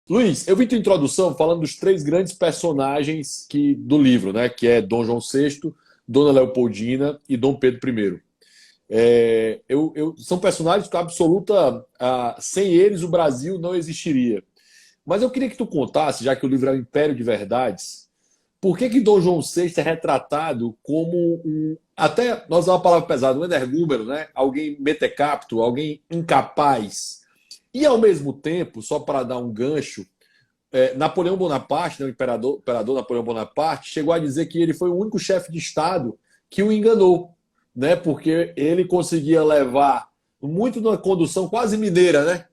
Luiz, eu vi tua introdução falando dos três grandes personagens do livro, né? Que é Dom João VI, Dona Leopoldina e Dom Pedro I. São personagens com absoluta. Sem eles, o Brasil não existiria. Mas eu queria que tu contasse, já que o livro é um império de verdades, por que Dom João VI é retratado como até nós usamos uma palavra pesada, um energúmeno, né? Alguém metecapto, alguém incapaz. E ao mesmo tempo, só para dar um gancho, Napoleão Bonaparte, né, o imperador Napoleão Bonaparte, chegou a dizer que ele foi o único chefe de Estado que o enganou, né? Porque ele conseguia levar muito numa condução quase mineira, né?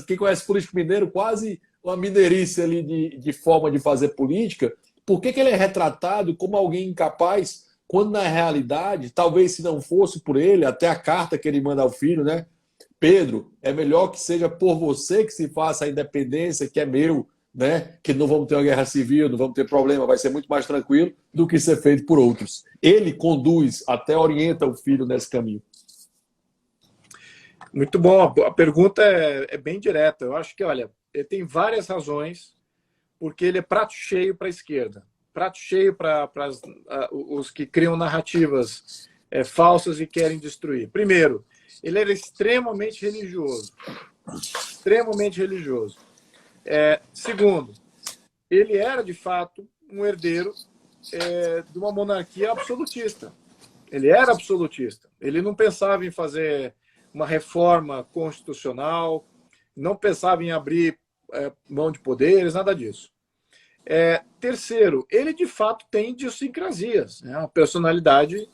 Quem conhece político mineiro, quase uma mineirice ali de forma de fazer política. Por que ele é retratado como alguém incapaz, quando na realidade, talvez se não fosse por ele, até a carta que ele manda ao filho, né? Pedro, é melhor que seja por você que se faça a independência, que é meu, né? Que não vamos ter uma guerra civil, não vamos ter problema, vai ser muito mais tranquilo do que ser feito por outros. Ele conduz, até orienta o filho nesse caminho. Muito bom. A pergunta é bem direta. Eu acho que, olha, ele tem várias razões porque ele é prato cheio para a esquerda. Prato cheio para os que criam narrativas falsas e querem destruir. Primeiro, ele era extremamente religioso. Extremamente religioso. Segundo, ele era, de fato, um herdeiro de uma monarquia absolutista. Ele era absolutista. Ele não pensava em fazer uma reforma constitucional, não pensava em abrir mão de poderes, nada disso. Terceiro, ele de fato tem idiosincrasias, né? Uma personalidade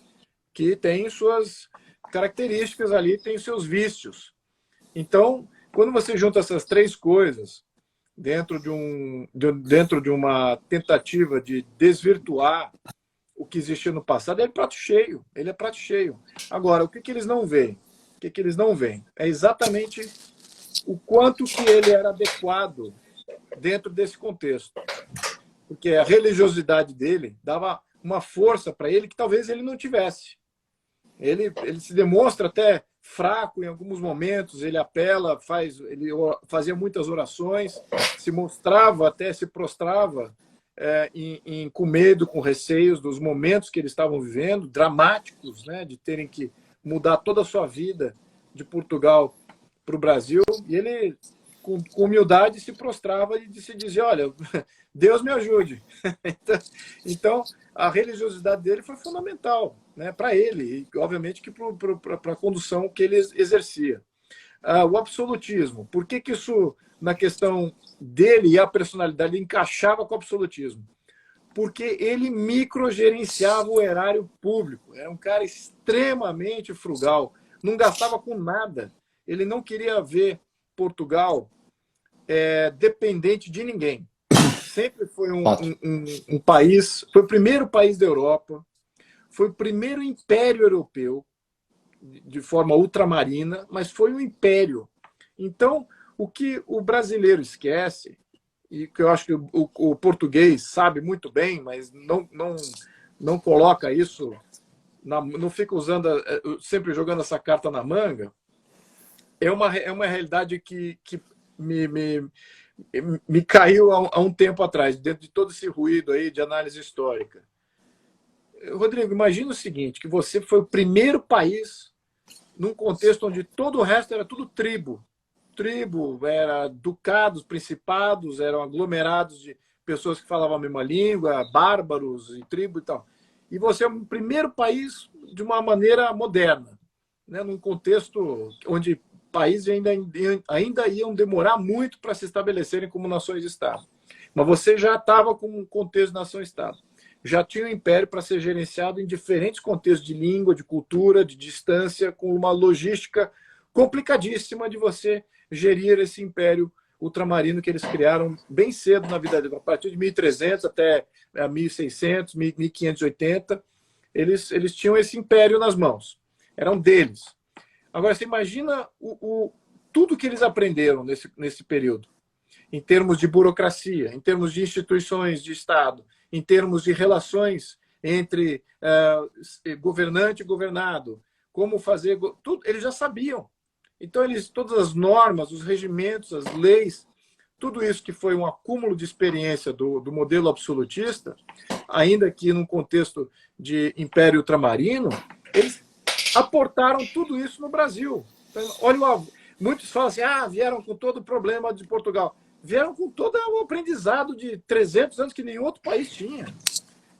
que tem suas características ali, tem seus vícios. Então, quando você junta essas três coisas dentro de uma tentativa de desvirtuar o que existia no passado, ele é prato cheio. Ele é prato cheio. Agora, o que eles não veem? O que eles não veem? É exatamente o quanto que ele era adequado dentro desse contexto. Porque a religiosidade dele dava uma força para ele que talvez ele não tivesse. Ele se demonstra até fraco em alguns momentos, ele apela, ele fazia muitas orações, se mostrava, até se prostrava com medo, com receios dos momentos que eles estavam vivendo, dramáticos, né, de terem que mudar toda a sua vida de Portugal para o Brasil, e ele, com humildade, se prostrava e se dizia, olha, Deus me ajude. Então, a religiosidade dele foi fundamental, né, para ele, e obviamente que para a condução que ele exercia. O absolutismo, por que isso, na questão dele e a personalidade, ele encaixava com o absolutismo? Porque ele microgerenciava o erário público, era um cara extremamente frugal, não gastava com nada, ele não queria ver Portugal dependente de ninguém. Sempre foi um país, foi o primeiro país da Europa, foi o primeiro império europeu, de forma ultramarina, mas foi um império. Então, o que o brasileiro esquece, e que eu acho que o português sabe muito bem, mas não coloca isso, não fica usando, sempre jogando essa carta na manga, é uma realidade que me caiu há um tempo atrás, dentro de todo esse ruído aí de análise histórica. Rodrigo, imagina o seguinte, que você foi o primeiro país num contexto onde todo o resto era tudo tribo. Tribo, era ducados, principados, eram aglomerados de pessoas que falavam a mesma língua, bárbaros e tribo e tal. E você é o primeiro país de uma maneira moderna, né? Num contexto onde países ainda iam demorar muito para se estabelecerem como nações-estado. Mas você já estava com um contexto de nação-estado. Já tinha o império para ser gerenciado em diferentes contextos de língua, de cultura, de distância, com uma logística complicadíssima de você gerir esse império ultramarino que eles criaram bem cedo na vida deles. A partir de 1300 até 1600, 1580, eles tinham esse império nas mãos. Eram deles. Agora, você imagina tudo que eles aprenderam nesse período, em termos de burocracia, em termos de instituições de Estado, em termos de relações entre governante e governado, como fazer... Tudo, eles já sabiam. Então, todas as normas, os regimentos, as leis, tudo isso que foi um acúmulo de experiência do modelo absolutista, ainda que num contexto de Império Ultramarino, eles aportaram tudo isso no Brasil. Então, olha, muitos falam assim, vieram com todo o problema de Portugal. Vieram com todo o aprendizado de 300 anos que nenhum outro país tinha.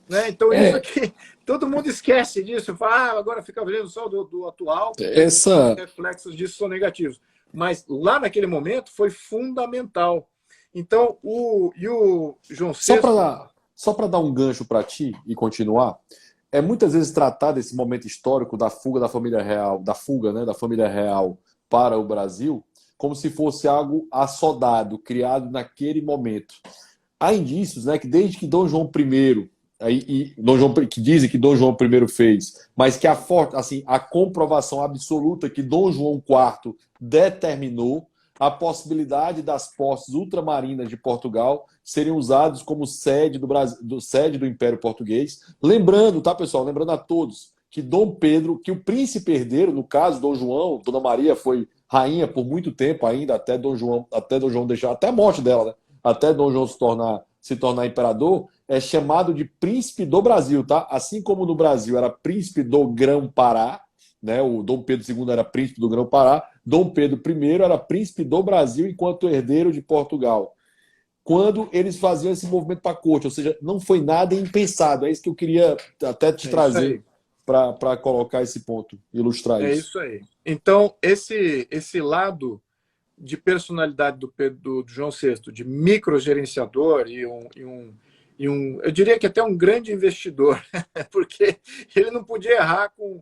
Né? Então, isso aqui, todo mundo esquece disso. Fala, agora fica vendo só do atual. Os reflexos disso são negativos. Mas lá naquele momento foi fundamental. Então, o João VI... Só para dar um gancho para ti e continuar, é muitas vezes tratado esse momento histórico da fuga da família real, né, da família real para o Brasil, como se fosse algo assodado, criado naquele momento. Há indícios, né, que desde que Dom João I, que dizem que Dom João I fez, mas que a comprovação absoluta que Dom João IV determinou a possibilidade das posses ultramarinas de Portugal serem usados como sede do Império Português. Lembrando, tá, pessoal? Lembrando a todos que Dom Pedro, que o príncipe herdeiro, no caso Dom João, Dona Maria foi rainha por muito tempo ainda, até Dom João deixar, até a morte dela, né? Até Dom João se tornar imperador, é chamado de príncipe do Brasil, tá? Assim como no Brasil era príncipe do Grão-Pará, né? O Dom Pedro II era príncipe do Grão-Pará, Dom Pedro I era príncipe do Brasil enquanto herdeiro de Portugal. Quando eles faziam esse movimento para a corte, ou seja, não foi nada impensado. É isso que eu queria até te trazer para colocar esse ponto, ilustrar isso. É isso aí. Então, esse lado de personalidade do João VI, de microgerenciador e eu diria que até um grande investidor, porque ele não podia errar com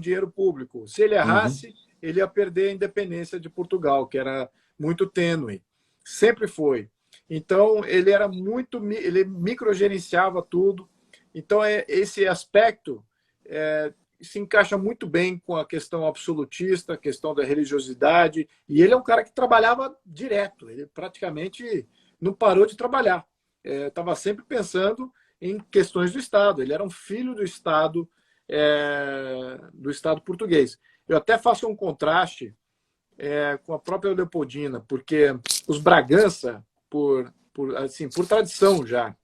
dinheiro público. Se ele errasse, ele ia perder a independência de Portugal, que era muito tênue. Sempre foi. Então, ele ele microgerenciava tudo. Então, esse aspecto se encaixa muito bem com a questão absolutista, a questão da religiosidade. E ele é um cara que trabalhava direto. Ele praticamente não parou de trabalhar. Estava sempre pensando em questões do Estado. Ele era um filho do Estado português. Eu até faço um contraste com a própria Leopoldina, porque os Bragança, por tradição já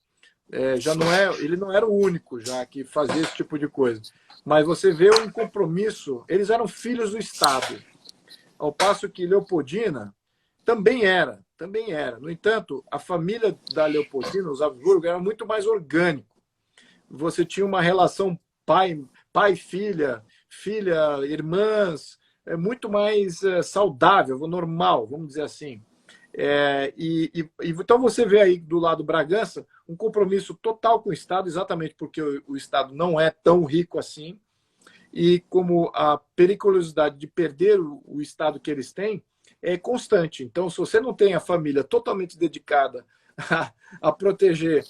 ele não era o único já que fazia esse tipo de coisa. Mas você vê um compromisso, eles eram filhos do Estado, ao passo que Leopoldina também era. No entanto, a família da Leopoldina, os Habsburgo, era muito mais orgânico. Você tinha uma relação pai-filha, irmãs, muito mais saudável, normal, vamos dizer assim. Então você vê aí do lado Bragança um compromisso total com o Estado, exatamente porque o Estado não é tão rico assim, e como a periculosidade de perder o Estado que eles têm é constante. Então, se você não tem a família totalmente dedicada a proteger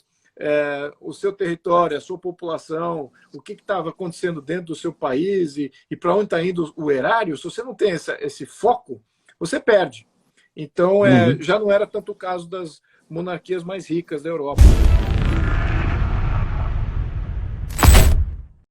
o seu território, a sua população, o que estava acontecendo dentro do seu país e para onde está indo o erário, se você não tem esse foco, você perde. Então, já não era tanto o caso das monarquias mais ricas da Europa.